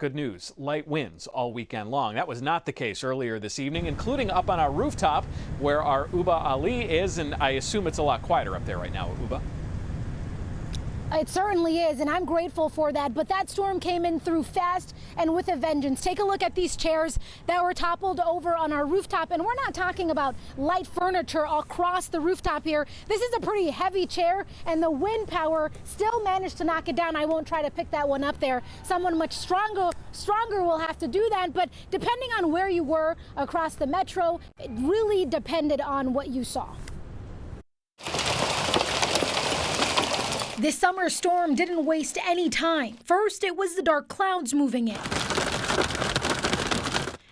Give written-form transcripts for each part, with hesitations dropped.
Good news, light winds all weekend long. That was not the case earlier this evening, including up on our rooftop where our Ubah Ali is, and I assume it's a lot quieter up there right now, Ubah. It certainly is, and I'm grateful for that. But that storm came in through fast and with a vengeance. Take a look at these chairs that were toppled over on our rooftop. And we're not talking about light furniture across the rooftop here. This is a pretty heavy chair, and the wind power still managed to knock it down. I won't try to pick that one up there. Someone much stronger will have to do that. But depending on where you were across the metro, it really depended on what you saw. This summer storm didn't waste any time. First, it was the dark clouds moving in.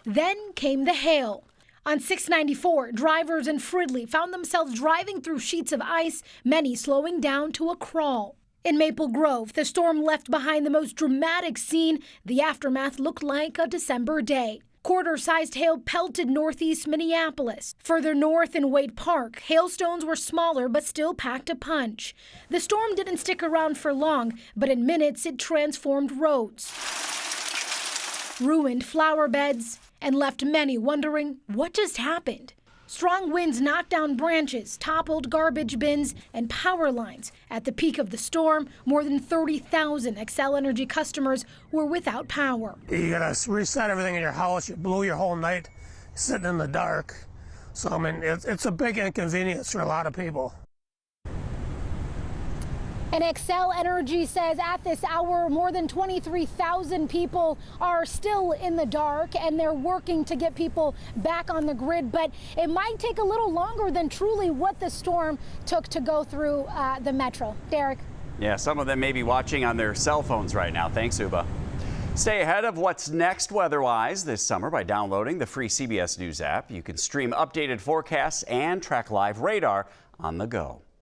Then came the hail. On 694, drivers in Fridley found themselves driving through sheets of ice, many slowing down to a crawl. In Maple Grove, the storm left behind the most dramatic scene. The aftermath looked like a December day. Quarter-sized hail pelted northeast Minneapolis. Further north in Wade Park, hailstones were smaller but still packed a punch. The storm didn't stick around for long, but in minutes it transformed roads, ruined flower beds, and left many wondering what just happened. Strong winds knocked down branches, toppled garbage bins, and power lines. At the peak of the storm, more than 30,000 Xcel Energy customers were without power. You gotta reset everything in your house. You blew your whole night sitting in the dark. So, I mean, it's a big inconvenience for a lot of people. And Xcel Energy says at this hour, more than 23,000 people are still in the dark, and they're working to get people back on the grid. But it might take a little longer than truly what the storm took to go through the metro. Derek? Yeah, some of them may be watching on their cell phones right now. Thanks, Ubah. Stay ahead of what's next weather-wise this summer by downloading the free CBS News app. You can stream updated forecasts and track live radar on the go.